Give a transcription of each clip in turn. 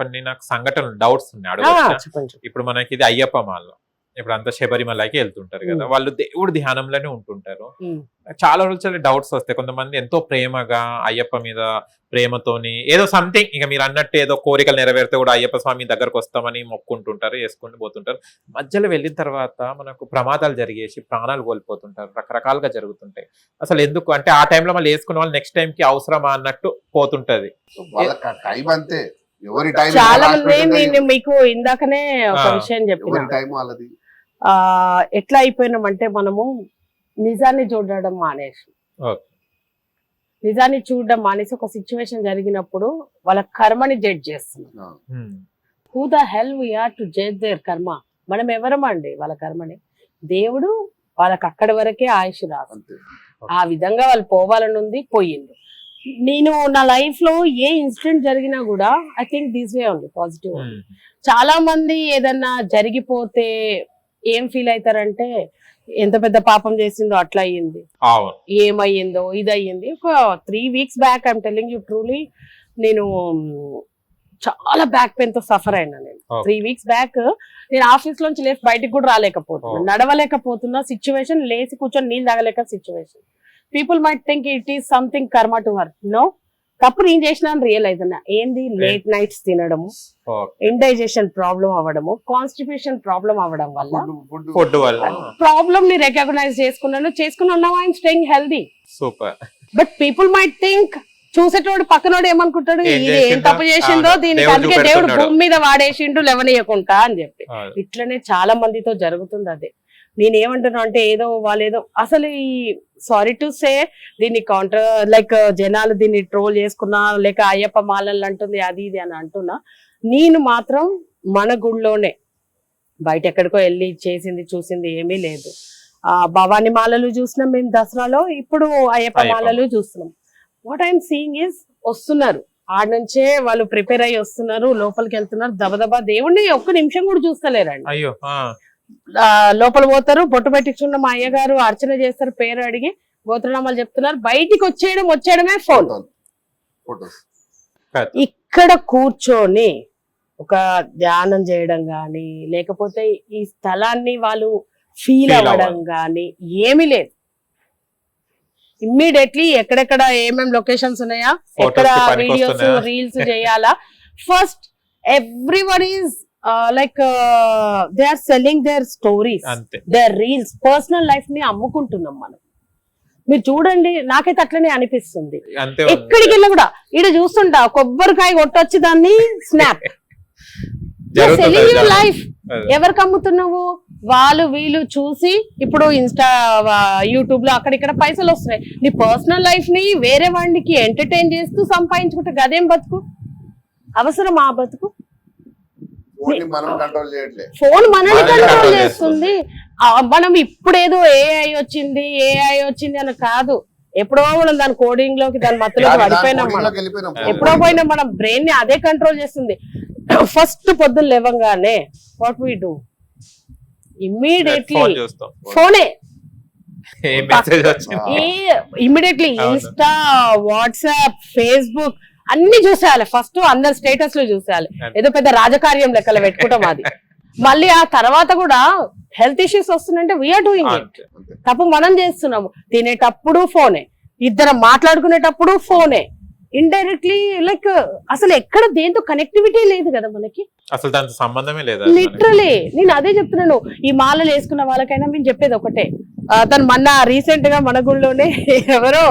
కొన్ని నాకు సంఘటనలు డౌట్స్ ఉన్నాయి అడగొచ్చా? ఇప్పుడు మనకి ఇది అయ్యప్ప మాల, ఇప్పుడు అంతా శబరిమలకి వెళ్తుంటారు కదా, వాళ్ళు దేవుడి ధ్యానంలోనే ఉంటుంటారు. చాలా రోజులు డౌట్స్ వస్తాయి. కొంతమంది ఎంతో ప్రేమగా అయ్యప్ప మీద ప్రేమతోని ఏదో సంథింగ్, ఇక మీరు అన్నట్టు ఏదో కోరికలు నెరవేరితే కూడా అయ్యప్ప స్వామి దగ్గరకు వస్తామని మొక్కుంటుంటారు, వేసుకుంటూ పోతుంటారు. మధ్యలో వెళ్ళిన తర్వాత మనకు ప్రమాదాలు జరిగేసి ప్రాణాలు కోల్పోతుంటారు, రకరకాలుగా జరుగుతుంటాయి. అసలు ఎందుకు అంటే ఆ టైంలో మళ్ళీ వేసుకున్న వాళ్ళు నెక్స్ట్ టైం కి అవసరమా అన్నట్టు పోతుంటది. చాలా మంది నేను మీకు ఇందాకనే ఒక విషయం చెప్పిన, ఎట్లా అయిపోయినామంటే మనము నిజాన్ని చూడడం మానేసి, నిజాన్ని చూడడం మానేసి ఒక సిచ్యువేషన్ జరిగినప్పుడు వాళ్ళ కర్మని జడ్జ్ చేస్తున్నాం. Who the hell we are to judge their karma? మనం ఎవరమండి వాళ్ళ కర్మని? దేవుడు వాళ్ళకి అక్కడి వరకే ఆయుష్ రాదు, ఆ విధంగా వాళ్ళు పోవాలని ఉంది, పోయింది. నేను నా లైఫ్ లో ఏ ఇన్సిడెంట్ జరిగినా కూడా ఐ థింక్ దిస్ వే ఉంది పాజిటివ్. చాలా మంది ఏదన్నా జరిగిపోతే ఏం ఫీల్ అవుతారంటే ఎంత పెద్ద పాపం చేసిందో అట్లా అయ్యింది, ఏమయ్యిందో ఇది అయ్యింది. ఒక 3 weeks back I'm telling you truly, నేను చాలా బ్యాక్ పెయిన్ తో సఫర్ అయినా. నేను 3 weeks బ్యాక్ నేను ఆఫీస్ లోంచి లేచి బయటికి కూడా రాలేకపోతున్నా, నడవలేకపోతున్నా సిచ్యువేషన్, లేచి కూర్చొని నీళ్ళు తాగలేక situation. People might think it is something karma to her. No, తప్పు నేను చేసిన రియలైజ్ అన్నా. ఏంది లేట్ నైట్స్ తినడము, ఇండైజెషన్ ప్రాబ్లం అవ్వడము, కాన్స్టిపేషన్ ప్రాబ్లం అవ్వడం వల్ల ప్రాబ్లమ్ ని రికగ్నైజ్ చేసుకున్నాను. I'm staying healthy. Super. But people might think, చూసేటోడు పక్కనోడు ఏమనుకుంటాడు, ఇది ఏం తప్పు చేసిందో దీనికి అందుకే దేవుడు భూమి మీద వాడేసిండు లేవనీయకుండా అని చెప్పి. ఇట్లనే చాలా మందితో జరుగుతుంది. అదే నేనేమంటున్నా అంటే ఏదో వాళ్ళేదో అసలు ఈ సారీ టు సే దీన్ని కౌంటర్ లైక్ జనాలు దీన్ని ట్రోల్ చేసుకున్నా, లేక అయ్యప్ప మాలలు అంటుంది అది ఇది అని అంటున్నా. నేను మాత్రం మన గుడిలోనే, బయట ఎక్కడికో వెళ్ళి చేసింది చూసింది ఏమీ లేదు. భవానీ మాలలు చూసినాం మేము దసరాలో, ఇప్పుడు అయ్యప్ప మాలలు చూస్తున్నాం. వాట్ ఐఎమ్ సీయింగ్ ఇస్ వస్తున్నారు ఆడ నుంచే వాళ్ళు ప్రిపేర్ అయ్యి వస్తున్నారు, లోపలికి వెళ్తున్నారు, దబదబా దేవుణ్ణి ఒక్క నిమిషం కూడా చూస్తలేరండి. అయ్యో, లోపల పోతారు, బొట్టు పెట్టించుకున్న మా అయ్యగారు అర్చన చేస్తారు, పేరు అడిగి గోత్రనామాలు చెప్తున్నారు, బయటికి వచ్చేయడమే ఫోన్. ఇక్కడ కూర్చొని ఒక ధ్యానం చేయడం గాని, లేకపోతే ఈ స్థలాన్ని వాళ్ళు ఫీల్ అవ్వడం గాని ఏమీ లేదు. ఇమ్మీడియట్లీ ఎక్కడెక్కడ ఏమేమి లొకేషన్స్ ఉన్నాయా, ఎక్కడ వీడియోస్ రీల్స్ చేయాలా, first everyone is like they are selling their stories, their reels, personal life ని అమ్ముకుంటున్నాం మనం. మీరు చూడండి, నాకైతే అట్లనే అనిపిస్తుంది. ఎక్కడికి వెళ్ళా కూడా ఈడ చూస్తుంటా కొబ్బరికాయ కొట్టొచ్చి దాన్ని స్నాప్ సెల్లింగ్ యువర్ లైఫ్. ఎవరికి అమ్ముతున్నావు? వాళ్ళు వీళ్ళు చూసి ఇప్పుడు ఇన్స్టా యూట్యూబ్ లో అక్కడిక్కడ పైసలు వస్తున్నాయి. నీ పర్సనల్ లైఫ్ ని వేరే వాడికి ఎంటర్టైన్ చేస్తూ సంపాదించుకుంటే గదేం బతుకు? అవసరం ఆ బతుకు? ఫోన్ మనల్ని కంట్రోల్ చేస్తుంది. మనం ఇప్పుడేదో ఏఐ వచ్చింది అని కాదు, ఎప్పుడో మనం దాని కోడింగ్ లోకి దాని మత్తులోకి పడిపోయినాం. మనం ఎప్పుడో పోయినా మన బ్రెయిన్ ని అదే కంట్రోల్ చేస్తుంది. ఫస్ట్ పొద్దున్న లేవంగానే వాట్ వి డూ, ఇమ్మీడియట్లీ ఫోనే, ఇమ్మీడియట్లీ ఇన్స్టా, వాట్సాప్, ఫేస్బుక్ అన్ని చూసేయాలి. ఫస్ట్ అందరు స్టేటస్ లో చూసేయాలి, ఏదో పెద్ద రాజకార్యం లెక్కలు పెట్టుకుంటాం అది. మళ్ళీ ఆ తర్వాత కూడా హెల్త్ ఇష్యూస్ వస్తున్నాయంటే వీఆర్ డూయింగ్ ఇట్. తప్పు మనం చేస్తున్నాము. తినేటప్పుడు ఫోనే, ఇద్దరం మాట్లాడుకునేటప్పుడు ఫోనే, ఇండైరెక్ట్లీ లైక్ అసలు ఎక్కడ దేంతో కనెక్టివిటీ లేదు కదా మనకి, అసలు దాంతో సంబంధమే లేదు. లిటరలీ నేను అదే చెప్తున్నాను. ఈ మాలలు వేసుకున్న వాళ్ళకైనా మేము చెప్పేది ఒకటే. తను మొన్న రీసెంట్ గా మన గుళ్ళోనే ఎవరో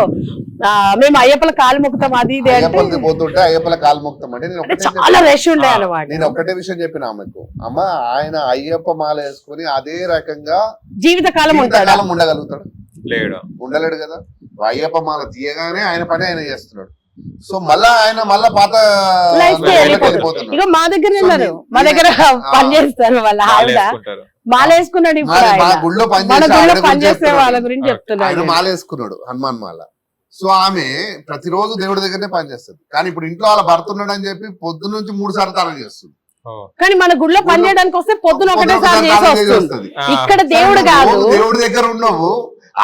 మేము అయ్యప్పల కాలు మొక్కుతాం అది ఇది అంటే పోతుంటే అయ్యప్పల కాలు మొక్కుతాం అంటే చాలా రష్ ఉండే అన్నమాట. నేను ఒకటే విషయం చెప్పిన ఆమెకు, అమ్మ ఆయన అయ్యప్ప మాల వేసుకుని అదే రకంగా జీవితకాలం ఉండగలుగుతాడు? ఉండలేడు కదా. అయ్యప్ప మాల తీయగానే ఆయన పని ఆయన చేస్తున్నాడు. సో మళ్ళా పాత ఇక మా దగ్గర ఉన్నారు, మా దగ్గర పనిచేస్తారు వాళ్ళ ఆవిడ మాల వేసుకున్నాడు. ఇప్పుడు పనిచేసే వాళ్ళ గురించి చెప్తున్నాడు. మాల వేసుకున్నాడు, హనుమాన్ మాల. సో ఆమె ప్రతిరోజు దేవుడి దగ్గరనే పనిచేస్తుంది. కానీ ఇప్పుడు ఇంట్లో వాళ్ళ భర్త ఉన్నాడు అని చెప్పి పొద్దున్న నుంచి 3 సార్లు తానం చేస్తుంది. కానీ మన గుడిలో పని చేయడానికి వస్తే పొద్దున ఒకటేసారి చేసి వస్తుంది. ఇక్కడ దేవుడు కాదు, దేవుడి దగ్గర ఉన్నావు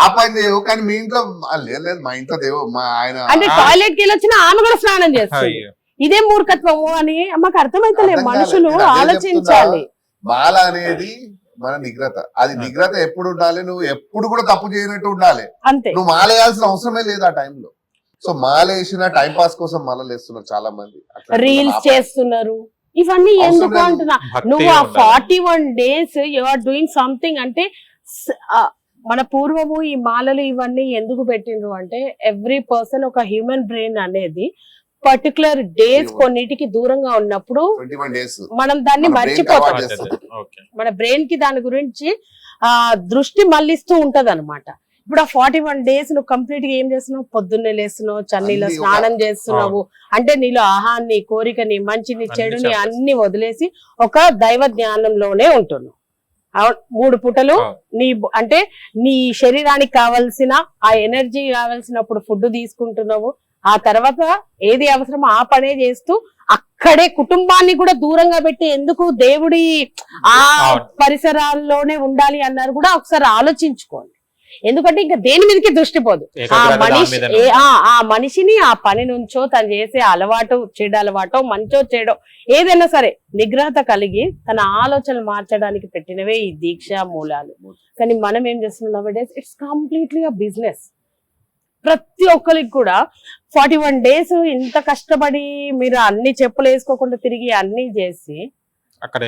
ఆ పని చేయవు. కానీ మీ ఇంట్లో లేదు, మా ఇంట్లో దేవుడు మా ఆయన అంటే టాయిలెట్ కి వెళ్ళి వచ్చిన ఆమె కూడా స్నానం చేస్తుంది. ఇదే మూర్ఖత్వము అని మాకు అర్థమైతలేదు. అర్థం మనుషులు కాలేదు. నేను అదే ఆలోచించాలి. మాల అనేది మన నిగ్రత. అది నిగ్రత ఎప్పుడు ఉండాలి, నువ్వు ఎప్పుడు కూడా తప్పు చేయనట్టు ఉండాలి. అంతే. నువ్వు మాలేయాల్సిన అవసరమే లేదు ఆ టైంలో. సో మాలేసిన టైం పాస్ కోసం మాలలు వేస్తున్నారు చాలా మంది, రీల్స్ చేస్తున్నారు. ఇవన్నీ అవసరం ఎందుకు లేదు. అంటున్నా, భక్తి నువ్వు ఆ ఉండాలి. 41 days you are doing something అంటే మన పూర్వము ఈ మాలలు ఇవన్నీ ఎందుకు పెట్టిండ్రు అంటే ఎవ్రీ పర్సన్ ఒక హ్యూమన్ బ్రెయిన్ అనేది పర్టికులర్ డేస్ కొన్నిటికి దూరంగా ఉన్నప్పుడు 21 days మనం దాన్ని మన brain మర్చిపోతాం. కి అలవాటు చేస్తాం. ఓకే. మన బ్రెయిన్ కి దాని గురించి దృష్టి మళ్ళిస్తూ ఉంటది అనమాట. ఇప్పుడు ఆ 41 days నువ్వు కంప్లీట్ గా ఏం చేస్తున్నావు, పొద్దున్నే లేస్తున్నావు, చన్నీలో అన్ని స్నానం చేస్తున్నావు, అంటే నీలో ఆహాన్ని, కోరికని, మంచిని, అన్ని చెడుని చంపేస్తావు. అన్ని వదిలేసి ఒక దైవ జ్ఞానంలోనే ఉంటున్నావు. 3 పూటలు అంటే నీ శరీరానికి కావలసిన ఆ ఎనర్జీ కావాల్సినప్పుడు ఫుడ్ తీసుకుంటున్నావు. ఆ తర్వాత ఏది అవసరమో ఆ పనే చేస్తూ అక్కడే కుటుంబాన్ని కూడా దూరంగా పెట్టి ఎందుకు దేవుడి ఆ పరిసరాల్లోనే ఉండాలి అన్నారు కూడా ఒకసారి ఆలోచించుకోండి. ఎందుకంటే ఇంకా దేని మీదకి దృష్టి పోదు. ఆ మనిషిని ఆ పని నుంచో తను చేసే అలవాటు, చెడు అలవాటో, మంచో చెడో ఏదైనా సరే నిగ్రహత కలిగి తన ఆలోచనలు మార్చడానికి పెట్టినవే ఈ దీక్ష మూలాలు. కానీ మనం ఏం చేస్తున్నాం, ఇట్స్ కంప్లీట్లీ అ బిజినెస్. ప్రతి ఒక్కరికి కూడా 41 days ఇంత కష్టపడి మీరు అన్ని చెప్పులు వేసుకోకుండా తిరిగి అన్ని చేసి అక్కడ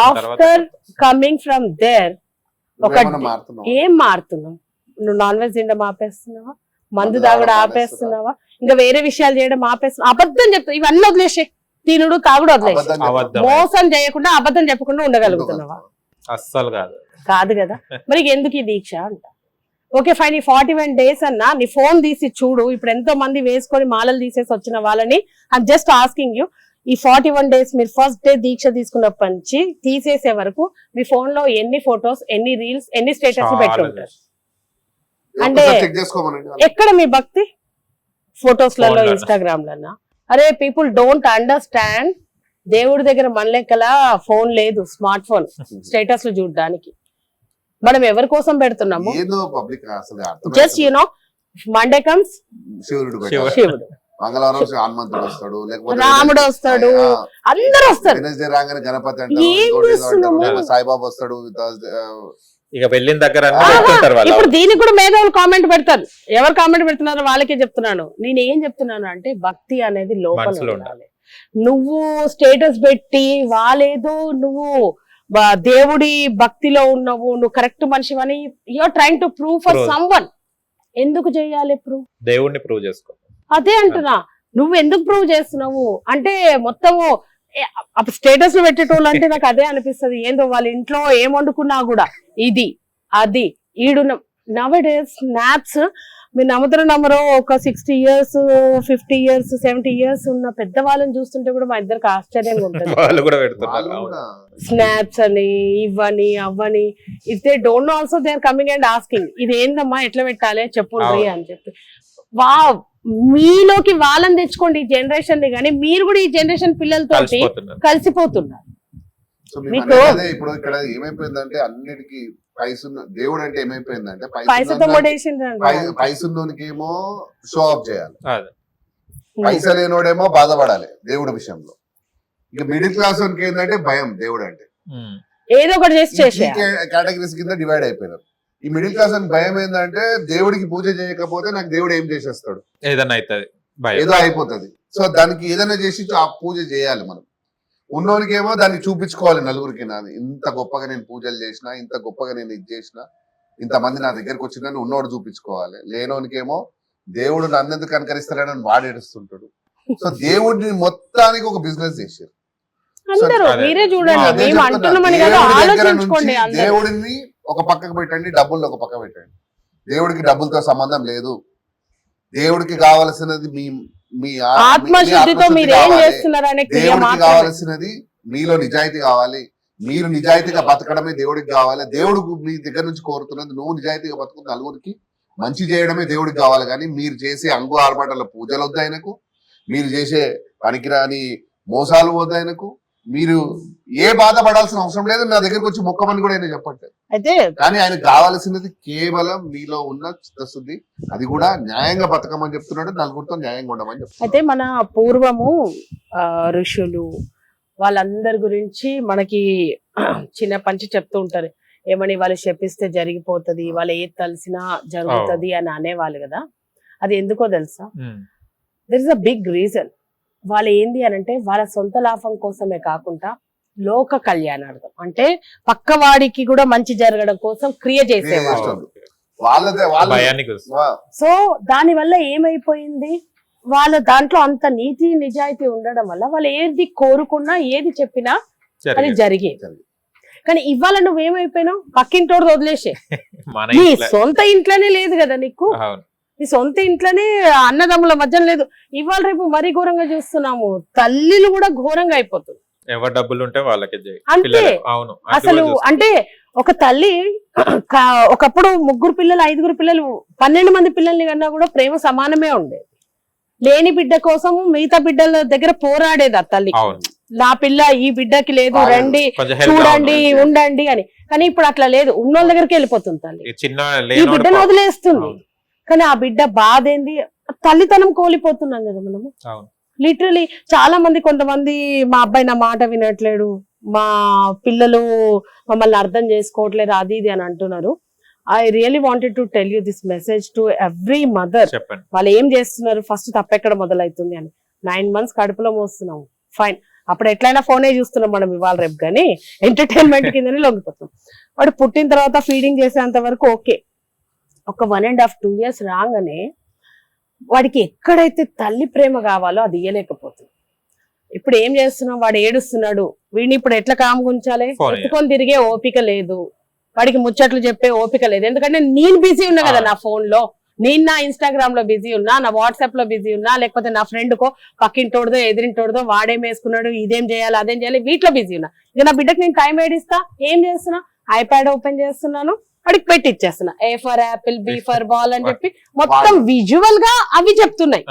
ఆఫ్టర్ కమింగ్ ఫ్రమ్ దేర్ ఒక నువ్వేమన్నా మారుతున్నావా? ఏం మారుతున్నావు? నువ్వు నాన్ వెజ్ తినడం ఆపేస్తున్నావా, మందు తాగడం ఆపేస్తున్నావా, ఇంకా వేరే విషయాలు చేయడం ఆపేస్తున్నావా, అబద్ధం చెప్తావు, ఇవన్నీ వదిలేసే, తినుడు తాగుడు వదిలేసి, అబద్ధం చెప్పు. మోసం చేయకుండా అబద్ధం చెప్పకుండా ఉండగలుగుతున్నావా? అస్సలు కాదు. కాదు కదా. మరి ఎందుకు ఈ దీక్ష అంట? ఓకే ఫైన్, ఈ 41 days అన్నా నీ ఫోన్ తీసి చూడు. ఇప్పుడు ఎంతో మంది వేసుకొని మాలలు తీసేసి వచ్చిన వాళ్ళని ఐఎమ్ జస్ట్ ఆస్కింగ్ యూ, ఈ 41 days మీరు ఫస్ట్ డే దీక్ష తీసుకున్నప్పటి నుంచి తీసేసే వరకు మీ ఫోన్ లో ఎన్ని ఫొటోస్, ఎన్ని రీల్స్, ఎన్ని స్టేటస్ పెట్టుంటారు? అంటే ఒకసారి చెక్ చేసుకోమనండి. ఎక్కడ మీ భక్తి? ఫొటోస్ లలో, ఇన్స్టాగ్రామ్ లన్నా. అరే పీపుల్ డోంట్ అండర్స్టాండ్, దేవుడి దగ్గర మన లెక్కల ఫోన్ లేదు, స్మార్ట్ ఫోన్ స్టేటస్ లు చూడడానికి. మనం ఎవరి కోసం పెడుతున్నాము? ఏదో పబ్లిక్ అసలు అర్థం just you know, Monday comes శివుడు శివుడు. శివుడు, మంగళవారం హనుమంతుడు వస్తాడు, లేకపోతే రాముడు వస్తాడు, అందరు వస్తారు. వెనస్డే రాగానే గణపతి అంటారు, ఏం ఇంకోటి ఏదో చేస్తున్నావు? అంటారు, సాయిబాబా వస్తాడు. ఇక వెళ్ళిన దగ్గర ఇప్పుడు దీనికి కూడా మేధావులు కామెంట్ పెడతారు. ఎవరు కామెంట్ పెడుతున్నారో వాళ్ళకే చెప్తున్నాను. నేను ఏం చెప్తున్నాను అంటే భక్తి అనేది లోపల మనసులో ఉండాలి. నువ్వు స్టేటస్ పెట్టి వాళ్ళేదో నువ్వు దేవుడి భక్తిలో ఉన్నావు, నువ్వు కరెక్ట్ మనిషివని you are trying to prove for someone. ఎందుకు చేయాలి ప్రూవ్? దేవుడిని ప్రూవ్ చేసుకో. అదే అంటున్నా, నువ్వు ఎందుకు ప్రూవ్ చేస్తున్నావు అంటే మొత్తము స్టేటస్ లో పెట్టేటోళ్ళు అంటే నాకు అదే అనిపిస్తుంది. ఏందో వాళ్ళ ఇంట్లో ఏం వండుకున్నా కూడా ఇది అది ఈడు నవడేస్ స్నాప్స్ మీరు నమ్మరు, ఒక 60 years 50 years 70 years ఉన్న పెద్ద వాళ్ళని చూస్తుంటే కూడా మా ఇద్దరికి ఆశ్చర్యంగా ఉంటుంది. వాళ్ళు కూడా పెడుతున్నారు స్నాప్స్ అని, ఇవ్వని అవ్వని. If they don't know also they are coming and asking, ఇది ఏందమ్మా ఎట్లా పెట్టాలి చెప్పుండ్రి అని చెప్పి. మీలోకి వాళ్ళని తెచ్చుకోండి ఈ జనరేషన్ ని, కానీ మీరు కూడా ఈ జనరేషన్ పిల్లలతో కలిసిపోతున్నారు. ఇప్పుడు ఇక్కడ ఏమైపోయిందంటే అన్నిటికీ పైసున్న దేవుడు అంటే ఏమైపోయిందంటే పైసున్నోనికి ఏమో షో ఆఫ్ చేయాలి, పైసా లేనోడేమో బాధపడాలి దేవుడి విషయంలో. ఇక మిడిల్ క్లాస్ వానికి ఏంటంటే భయం దేవుడు అంటే, ఏదో ఒకటి చేసి కేటగిరీస్ కింద డివైడ్ అయిపోయినారు. ఈ మిడిల్ క్లాస్ అని భయం ఏంటంటే దేవుడికి పూజ చేయకపోతే నాకు దేవుడు ఏం చేసేస్తాడు, ఏదో అయిపోతుంది. సో దానికి ఏదైనా చేసి ఆ పూజ చేయాలి మనం. ఉన్నోనికి ఏమో దాన్ని చూపించుకోవాలి నలుగురికి, నాది ఇంత గొప్పగా నేను పూజలు చేసినా, ఇంత గొప్పగా నేను ఇది చేసినా, ఇంతమంది నా దగ్గరకు వచ్చిందని ఉన్నోడు చూపించుకోవాలి. లేనోనికేమో దేవుడు నన్ను ఎందుకు కనకరిస్తాడని వాడు ఏడుస్తుంటాడు. సో దేవుడిని మొత్తానికి ఒక బిజినెస్ చేశారు. దేవుడిని ఒక పక్కకు పెట్టండి, డబ్బుల్ని ఒక పక్క పెట్టండి. దేవుడికి డబ్బులతో సంబంధం లేదు. దేవుడికి కావలసినది మీ ఆత్మశుద్ధితో మీరు ఏం చేస్తున్నారనే దేవుడికి కావాల్సినది మీలో నిజాయితీ కావాలి. మీరు నిజాయితీగా బతకడమే దేవుడికి కావాలి. దేవుడు మీ దగ్గర నుంచి కోరుతున్నది నువ్వు నిజాయితీగా బతుకున్న నలుగురికి మంచి చేయడమే దేవుడికి కావాలి. కానీ మీరు చేసే అంగు ఆర్భాటాల పూజలు వద్దు ఆయనకు, మీరు చేసే పనికిరాని మోసాలు వద్దు ఆయనకు, మీరు ఏ బాధపడాల్సిన అవసరం లేదు, నా దగ్గరకు వచ్చి మొక్కమని కూడా ఆయన చెప్పట్లేదు. అయితే కానీ ఆయనకు కావాల్సినది కేవలం మీలో ఉన్న చిత్తశుద్ధి, అది కూడా న్యాయంగా బతకమని చెప్తున్నాడు, నలుగురితో న్యాయంగా ఉండమని చెప్తున్నాడు. అయితే మన పూర్వము ఋషులు వాళ్ళందరి గురించి మనకి చిన్న పంచి చెప్తూ ఉంటారు, ఏమని వాళ్ళు శపిస్తే జరిగిపోతుంది, వాళ్ళు ఏది తలిసినా జరుగుతుంది అని అనేవాళ్ళు కదా. అది ఎందుకో తెలుసా? There is a big reason. వాళ్ళు ఏంది అని అంటే వాళ్ళ సొంత లాభం కోసమే కాకుండా లోక కళ్యాణార్థం, అంటే పక్కవాడికి కూడా మంచి జరగడం కోసం క్రియ చేసేవాళ్ళు. సో దాని వల్ల ఏమైపోయింది, వాళ్ళ దాంట్లో అంత నీతి నిజాయితీ ఉండడం వల్ల వాళ్ళు ఏది కోరుకున్నా ఏది చెప్పినా అది జరిగేది. కానీ ఇవాళ నువ్వేమైపోయినావు, పక్కింటోడు వదిలేసే, నీ సొంత ఇంట్లోనే లేదు కదా నీకు, నీ సొంత ఇంట్లోనే అన్నదమ్ముల మధ్య లేదు. ఇవాళ రేపు మరీ ఘోరంగా చూస్తున్నాము, తల్లిలు కూడా ఘోరంగా అయిపోతుంది. ఎవరు డబ్బులు ఉంటే వాళ్ళకి అంతే. అసలు అంటే ఒక తల్లి ఒకప్పుడు 3 పిల్లలు 5 పిల్లలు 12 మంది పిల్లల్ని కన్నా కూడా ప్రేమ సమానమే ఉండేది. లేని బిడ్డ కోసం మిగతా బిడ్డల దగ్గర పోరాడేది ఆ తల్లి, నా పిల్ల ఈ బిడ్డకి లేదు, రండి చూడండి ఉండండి అని. కానీ ఇప్పుడు అట్లా లేదు, ఉన్నోళ్ళ దగ్గరికి వెళ్ళిపోతుంది తల్లి, ఈ బిడ్డను వదిలేస్తుంది. కానీ ఆ బిడ్డ బాధ ఏంది, తల్లితనం కోల్పోతున్నాం కదా మనము. లిటరలీ చాలా మంది, కొంతమంది మా అబ్బాయి నా మాట వినట్లేడు, మా పిల్లలు మమ్మల్ని అర్థం చేసుకోవట్లేదు, అది ఇది అని అంటున్నారు. I really wanted to tell you this message to every mother. వాళ్ళు ఏం చేస్తున్నారు, ఫస్ట్ తప్పెక్కడ మొదలవుతుంది అని. 9 months కడుపులో మోస్తున్నాము, ఫైన్, అప్పుడు ఎట్లయినా ఫోనే చూస్తున్నాం మనం ఇవాళ రేపు, కానీ ఎంటర్టైన్మెంట్ కిందనే లొంగిపోతున్నాం. వాడు పుట్టిన తర్వాత ఫీడింగ్ చేసేంత వరకు ఓకే. ఒక 1.5 2 years రాగానే వాడికి ఎక్కడైతే తల్లి ప్రేమ కావాలో అది ఇయ్యలేకపోతుంది. ఇప్పుడు ఏం చేస్తున్నాం, వాడు ఏడుస్తున్నాడు, వీడిని ఇప్పుడు ఎట్లా కాముగుంచాలి, ఎత్తుకొని తిరిగే ఓపిక లేదు, వాడికి ముచ్చట్లు చెప్పే ఓపిక లేదు. ఎందుకంటే నేను బిజీ ఉన్నా కదా నా ఫోన్ లో, నేను నా ఇన్స్టాగ్రామ్ లో బిజీ ఉన్నా, నా వాట్సాప్ లో బిజీ ఉన్నా, లేకపోతే నా ఫ్రెండ్ కో పక్కింటోడదో ఎదిరింటోడదో వాడేం వేసుకున్నాడు, ఇదేం చేయాలి అదేం చేయాలి, వీటిలో బిజీ ఉన్నా. ఇక నా బిడ్డకి నేను టైం ఏడిస్తా, ఏం చేస్తున్నా, ఐప్యాడ్ ఓపెన్ చేస్తున్నాను, వాడికి పెట్టి ఇచ్చేస్తున్నా, A for apple, B for ball అని చెప్పి మొత్తం విజువల్ గా అవి చెప్తున్నాయి.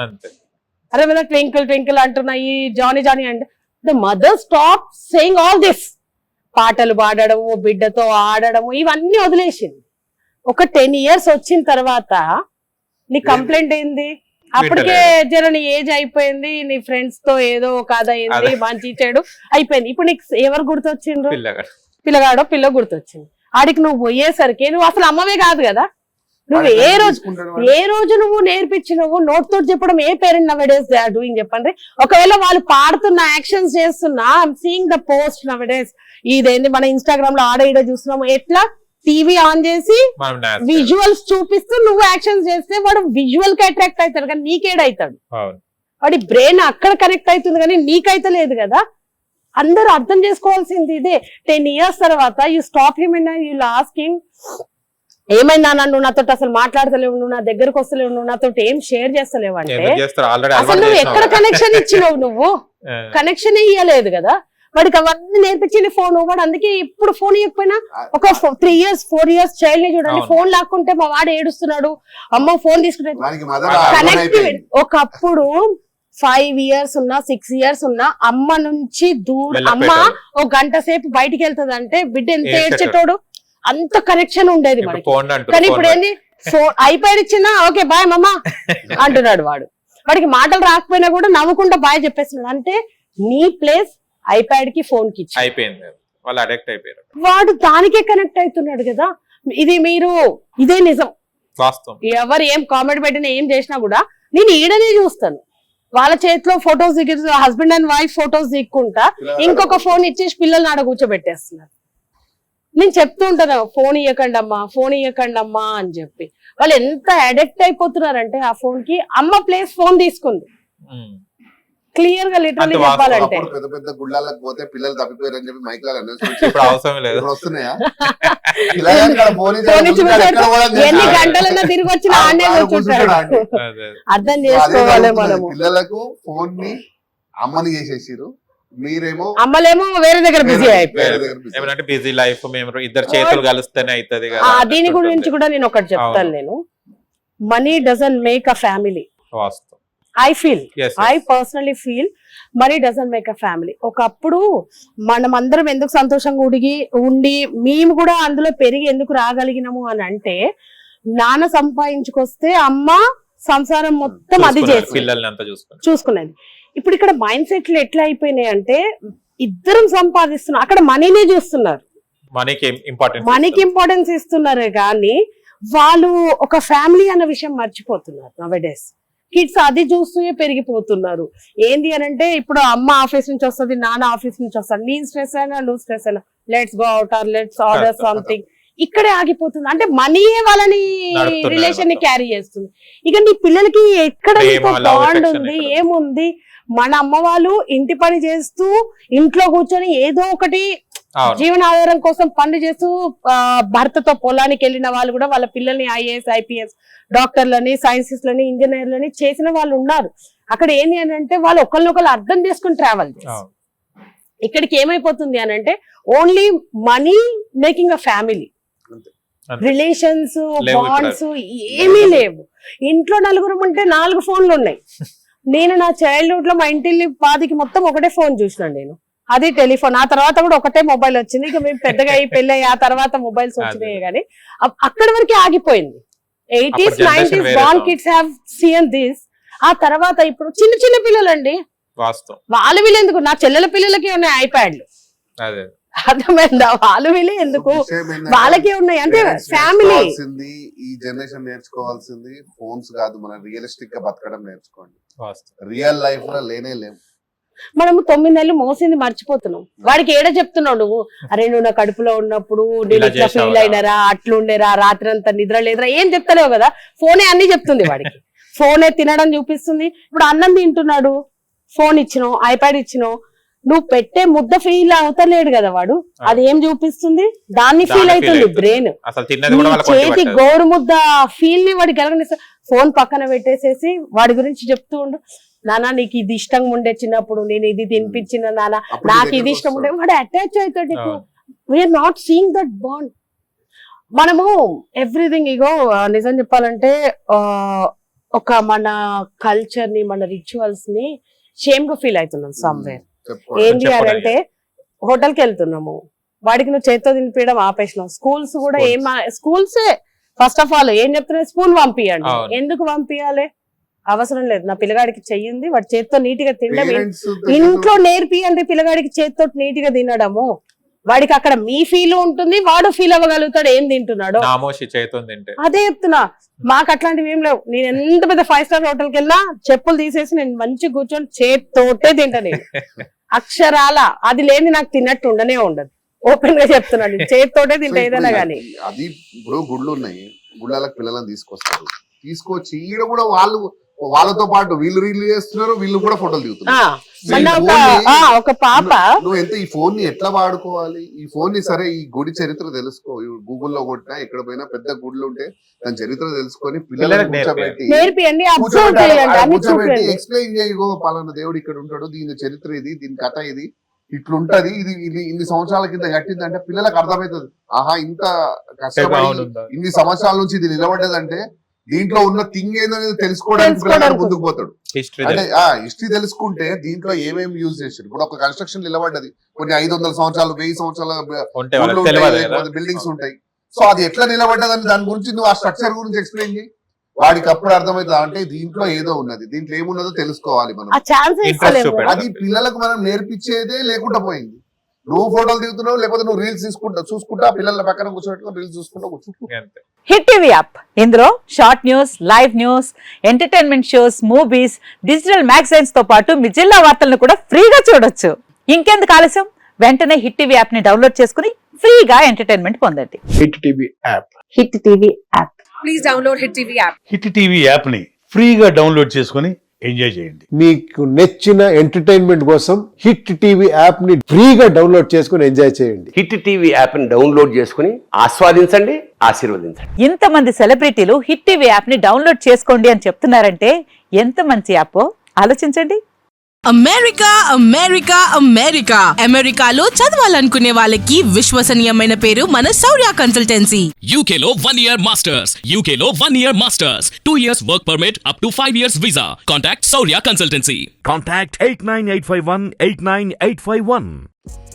అదే మీద ట్వింకిల్ ట్వింకిల్ అంటున్నాయి, జానీ జానీ అంటే. The mother stop saying all this. పాటలు పాడడము, బిడ్డతో ఆడడము, ఇవన్నీ వదిలేసింది. ఒక 10 years వచ్చిన తర్వాత నీ కంప్లైంట్ ఏంది, అప్పటికే జర నీ ఏజ్ అయిపోయింది, నీ ఫ్రెండ్స్ తో ఏదో కాదా ఏంది, మంచి చెడు అయిపోయింది. ఇప్పుడు నీకు ఎవరు గుర్తొచ్చిండ్రు, పిల్లగాడో పిల్ల గుర్తొచ్చింది. ఆడికి నువ్వు పోయేసరికి నువ్వు అసలు అమ్మవే కాదు కదా. నువ్వు ఏ రోజు నువ్వు నేర్పించినవు, నోట్ తోటి చెప్పడం ఏ పేరెంట్ నవడేస్ దే ఆర్ డూయింగ్ చెప్పండి. ఒకవేళ వాళ్ళు పాడుతున్న యాక్షన్స్ చేస్తున్నా, ఐఎమ్ సీయింగ్ ద పోస్ట్ నవడేస్, ఇదేంది మన ఇన్స్టాగ్రామ్ లో ఆడ ఈడ చూస్తున్నాము, ఎట్లా టీవీ ఆన్ చేసి విజువల్స్ చూపిస్తూ నువ్వు యాక్షన్స్ చేస్తే వాడు విజువల్ కి అట్రాక్ట్ అవుతాడు, కానీ నీకేడవుతాడు, వాడి బ్రెయిన్ అక్కడ కనెక్ట్ అవుతుంది కానీ నీకైతే లేదు కదా. అందరూ అర్థం చేసుకోవాల్సింది ఇదే. 10 years తర్వాత you stop him and you ask him, ఏమైందా, నువ్వు నాతో అసలు మాట్లాడతలేవు, నువ్వు నా దగ్గరకు వస్తలేవు, నువ్వు నాతో ఏం షేర్ చేస్తలేవు అంటే అసలు నువ్వు ఎక్కడ కనెక్షన్ ఇచ్చినావు, నువ్వు కనెక్షన్ ఇయ్యలేదు కదా. వాడికి అవన్నీ నేర్పించింది ఫోన్. వాడు అందుకే ఇప్పుడు ఫోన్ ఇవ్వకపోయినా ఒక 3 years 4 years చైల్డ్ ని చూడండి, ఫోన్ లాక్కుంటే మా వాడు ఏడుస్తున్నాడు, అమ్మ ఫోన్ తీసుకుంటే కనెక్టివిటీ. ఒకప్పుడు 5 years ఉన్నా 6 years ఉన్నా అమ్మ నుంచి దూరం, అమ్మ ఒక గంట సేపు బయటికి వెళ్తుంది అంటే బిడ్డ ఎంత ఏడ్చేటోడు, అంత కనెక్షన్ ఉండేది మనకి. కానీ ఇప్పుడు ఏంది, ఐప్యాడ్ ఇచ్చినా ఓకే బాయ్ మమ్మా అంటున్నాడు వాడు. వాడికి మాటలు రాకపోయినా కూడా నవ్వుకుంటా బాయ్ చెప్పేస్తున్నాడు. అంటే నీ ప్లేస్ ఐప్యాడ్ కి ఫోన్ కి అయిపోయింది, వాళ్ళు అడిక్ట్ అయిపోయారు, వాడు దానికే కనెక్ట్ అవుతున్నాడు కదా. ఇది మీరు ఇదే నిజం, ఎవరు ఏం కామెంట్ పెట్టినా ఏం చేసినా కూడా నేను ఈడనే చూస్తాను. వాళ్ళ చేతిలో ఫొటోస్ దిగి, హస్బెండ్ అండ్ వైఫ్ ఫొటోస్ దిక్కుంటా ఇంకొక ఫోన్ ఇచ్చేసి పిల్లల్ని ఆడ కూర్చోబెట్టేస్తున్నారు. నేను చెప్తూ ఉంటాను, ఫోన్ ఇవ్వకండి అమ్మా, ఫోన్ ఇవ్వకండి అమ్మా అని చెప్పి. వాళ్ళు ఎంత అడిక్ట్ అయిపోతున్నారంటే ఆ ఫోన్ కి, అమ్మ ప్లేస్ ఫోన్ తీసుకుంది. క్లియర్ గా లిటరల్లీ చెప్పాలంటే పెద్ద పెద్ద గుళ్ళాలకు పోతే పిల్లలు తప్పిపోయారని చెప్పి మైక్లాలు వస్తున్నాయా, ఎన్ని గంటలన్నా తిరిగి వచ్చిన ఆడే కూర్చుంటాడు. అర్థం చేసుకోవాలి మనము. పిల్లలకు ఫోన్ ని అమ్మని చేసేసారు, మీరేమో అమ్మలేమో వేరే దగ్గర బిజీ అయిపోయారు. బిజీ లైఫ్, మేము ఇద్దరు చేతులు కలిస్తేనే అవుతుంది. దీని గురించి కూడా నేను ఒకటి చెప్తాను. నేను money doesn't make a family, I feel Yes, I personally feel money doesn't make a family. ఒకప్పుడు మనం అందరం ఎందుకు సంతోషంగా ఉండి మేము కూడా అందులో పెరిగి ఎందుకు రాగలిగినాము అని అంటే, నాన్న సంపాదించుకొస్తే అమ్మ సంసారం మొత్తం అది చేసి పిల్లల్ని అంతా చూసుకునేది. ఇప్పుడు ఇక్కడ మైండ్ సెట్లు ఎట్లా అయిపోయినాయి అంటే, ఇద్దరం సంపాదిస్తున్నారు, అక్కడ మనీనే చూస్తున్నారు, మనీకి ఇంపార్టెన్స్ ఇస్తున్నారు, కానీ వాళ్ళు ఒక ఫ్యామిలీ అన్న విషయం మర్చిపోతున్నారు. నవడేస్ కిడ్స్ అది చూస్తూ పెరిగిపోతున్నారు. ఏంది అని అంటే, ఇప్పుడు అమ్మ ఆఫీస్ నుంచి వస్తుంది, నాన్న ఆఫీస్ నుంచి వస్తాడు, నేను స్ట్రెస్ అయినా నువ్వు స్ట్రెస్ అయినా, let's go out are let's order something, ఇక్కడే ఆగిపోతుంది. అంటే మనీయే వాళ్ళని రిలేషన్ ని క్యారీ చేస్తుంది. ఇక నీ పిల్లలకి ఎక్కడ బాండ్ ఉంది, ఏముంది? మన అమ్మ వాళ్ళు ఇంటి పని చేస్తూ ఇంట్లో కూర్చొని ఏదో ఒకటి జీవనాధారం కోసం పనులు చేస్తూ భర్తతో పొలానికి వెళ్ళిన వాళ్ళు కూడా వాళ్ళ పిల్లల్ని ఐఏఎస్ ఐపీఎస్ డాక్టర్లని సైన్సిస్ట్లని ఇంజనీర్లని చేసిన వాళ్ళు ఉన్నారు. అక్కడ ఏంటి అని అంటే, వాళ్ళు ఒకరినొకరు అర్థం చేసుకుని ట్రావెల్ చేస్తారు. ఇక్కడికి ఏమైపోతుంది అని అంటే, only money making a family, relations bonds ఏమీ లేవు. ఇంట్లో నలుగురు ఉంటే 4 ఫోన్లు ఉన్నాయి. నేను నా చైల్డ్హుడ్ లో మా ఇంటిల్లి పాదికి మొత్తం ఒకటే ఫోన్ చూసినాను నేను, అది టెలిఫోన్. ఆ తర్వాత కూడా ఒకటే మొబైల్ వచ్చింది. ఇక మేము పెద్దగా అయ్యి పెళ్ళి ఆ తర్వాత మొబైల్స్ వచ్చినాయి, కానీ అక్కడి వరకే ఆగిపోయింది. 80s 90s ball kids have seen this. ఆ తర్వాత ఇప్పుడు చిన్న చిన్న పిల్లలండి, వాళ్ళు వీళ్ళు ఎందుకు, నా చెల్లెల పిల్లలకి ఉన్నాయి ఐప్యాడ్లు, అర్థమైందా? వాళ్ళు వీళ్ళే ఎందుకు, వాళ్ళకే ఉన్నాయి. అంటే ఫ్యామిలీ ఈ జనరేషన్ నేర్చుకోవాల్సింది ఫోన్స్ కాదు, మనం రియలిస్టిక్ గా బతకడం నేర్చుకోండి. రియల్ లైఫ్ లో లేనే లేవు. మనము 9 నెలలు మోసింది మర్చిపోతున్నాం. వాడికి ఏడ చెప్తున్నావు నువ్వు, అరే నువ్వు నా కడుపులో ఉన్నప్పుడు నేను ఇట్లా ఫీల్ అయినరా, అట్లుండేరా, రాత్రి అంతా నిద్ర లేదురా, ఏం చెప్తలేవు కదా. ఫోనే అన్ని చెప్తుంది వాడికి, ఫోనే తినడం చూపిస్తుంది. ఇప్పుడు అన్నం తింటున్నాడు, ఫోన్ ఇచ్చినావు, ఐప్యాడ్ ఇచ్చినావు, నువ్వు పెట్టే ముద్ద ఫీల్ అవుతలేడు కదా వాడు, అది ఏం చూపిస్తుంది, దాన్ని ఫీల్ అవుతుంది బ్రెయిన్. చేతి గోరు ముద్ద ఫీల్ ని వాడికి కలగనిస్తా. ఫోన్ పక్కన పెట్టేసేసి వాడి గురించి చెప్తూ ఉండు, నానా నీకు ఇది ఇష్టంగా ఉండే చిన్నప్పుడు, నేను ఇది తినిపించిన నాన్న, నాకు ఇది ఇష్టం ఉండే, వాడు అటాచ్ అవుతాడు. We are not seeing that bond. మనము ఎవ్రీథింగ్ ఇగో నిజం చెప్పాలంటే, ఒక మన కల్చర్ ని, మన రిచువల్స్ ని షేమ్ గా ఫీల్ అవుతున్నాం సమ్వేర్. ఏంటి అని అంటే, హోటల్కి వెళ్తున్నాము, వాడికి నువ్వు చేత్తో తినిపించడం ఆపేసినావు. స్కూల్స్ కూడా స్కూల్స్ ఫస్ట్ ఆఫ్ ఆల్ ఏం చెప్తున్నాయి, స్పూన్ పంపియండి. ఎందుకు పంపించాలి? అవసరం లేదు. నా పిల్లగాడికి చెయ్యింది, వాడి చేత్తో నీట్గా తినడం ఇంట్లో నేర్పియండి. పిల్లగాడికి చేత్తో నీట్గా తినడము, వాడికి అక్కడ మీ ఫీల్ ఉంటుంది, వాడు ఫీల్ అవ్వగలుగుతాడు ఏం తింటున్నాడు. అదే చెప్తున్నా, మాకు అట్లాంటివి ఏం లేవు. నేను ఎంత పెద్ద 5 స్టార్ హోటల్కి వెళ్ళినా చెప్పులు తీసేసి నేను మంచి కూర్చొని చేత్తోటే తింటా. నేను అక్షరాల అది లేని నాకు తిన్నట్టు ఉండనే ఉండదు. ఓపెన్ గా చెప్తున్నాను, చేత్తోటే తింటా ఏదైనా గానీ. అది ఇప్పుడు గుళ్ళు ఉన్నాయి, గుళ్ళకి పిల్లలను తీసుకొచ్చి ఈడ కూడా వాళ్ళతో పాటు వీళ్ళు చేస్తున్నారు, వీళ్ళు కూడా ఫోటోలు దిగుతున్నారు. ఒక పాప, నువ్వు ఎంత ఈ ఫోన్ ని ఎట్లా వాడుకోవాలి, ఈ ఫోన్ ని సరే ఈ గుడి చరిత్ర తెలుసుకో, గూగుల్లో కొట్టినా ఎక్కడ పోయినా పెద్ద గుడులు ఉంటే దాని చరిత్ర తెలుసుకొని పిల్లలకు కూర్చోబెట్టి ఎక్స్ప్లెయిన్ చేయగో, పలానా దేవుడు ఇక్కడ ఉంటాడు, దీని చరిత్ర ఇది, దీని కథ ఇది, ఇట్లుంటది, ఇది ఇన్ని సంవత్సరాల కింద కట్టిందంటే పిల్లలకు అర్థమవుతుంది. ఆహా, ఇంత కష్టపడి ఇన్ని సంవత్సరాల నుంచి ఇది నిలబడ్డదంటే దీంట్లో ఉన్న థింగ్ ఏందనేది తెలుసుకోవడానికి ముందుకు పోతాడు. అంటే హిస్టరీ తెలుసుకుంటే దీంట్లో ఏమేమి యూజ్ చేశారు. ఇప్పుడు ఒక కన్స్ట్రక్షన్ నిలబడ్డది, కొన్ని 500 సంవత్సరాలు 1000 సంవత్సరాల బిల్డింగ్స్ ఉంటాయి. సో అది ఎట్లా నిలబడ్డదని దాని గురించి నువ్వు ఆ స్ట్రక్చర్ గురించి ఎక్స్ప్లెయిన్ చేయి, వాడికి అప్పుడు అర్థమవుతుంది. అంటే దీంట్లో ఏదో ఉన్నది, దీంట్లో ఏమున్నదో తెలుసుకోవాలి మనం. అది పిల్లలకు మనం నేర్పించేదే లేకుండా పోయింది. నువ్వు ఫోటోలు దిగుతున్నావు, లేకపోతే నువ్వు రీల్స్ చూసుకుంటా పిల్లల పక్కన కూర్చోబెట్టుకుని రీల్స్ చూసుకుంటా. హిట్ టీవీ యాప్, ఇందులో short news, live news, entertainment shows, movies, digital magazines తో పాటు మీ జిల్లా వార్తలను కూడా ఫ్రీగా చూడొచ్చు. ఇంకెందుకు ఆలస్యం, వెంటనే హిట్ టీవీ యాప్ ని డౌన్లోడ్ చేసుకుని ఫ్రీగా ఎంటర్టైన్మెంట్ పొందండి. Hit TV app, hit TV app, please download hit TV app. Hit TV app ని ఫ్రీగా డౌన్లోడ్ చేసుకుని ఎంజాయ్ చేయండి. మీకు నచ్చిన ఎంటర్టైన్మెంట్ కోసం హిట్ టీవీ యాప్ ని ఫ్రీగా డౌన్లోడ్ చేసుకుని ఎంజాయ్ చేయండి. హిట్ టీవీ యాప్ ని డౌన్లోడ్ చేసుకుని ఆస్వాదించండి, ఆశీర్వదించండి. ఇంతమంది సెలబ్రిటీలు హిట్ టీవీ యాప్ ని డౌన్లోడ్ చేసుకోండి అని చెప్తున్నారంటే ఎంత మంచి యాప్ ఆలోచించండి. అమెరికా అమెరికా అమెరికా అమెరికాలో చదవాలనుకునే వాళ్ళకి విశ్వసనీయమైన పేరు మన శౌర్య consultancy. UK Law 1 Year Masters. UK Law 1 Year Masters. 2 years work permit up to 5 years visa. Contact Saurya Consultancy. Contact 89851 89851.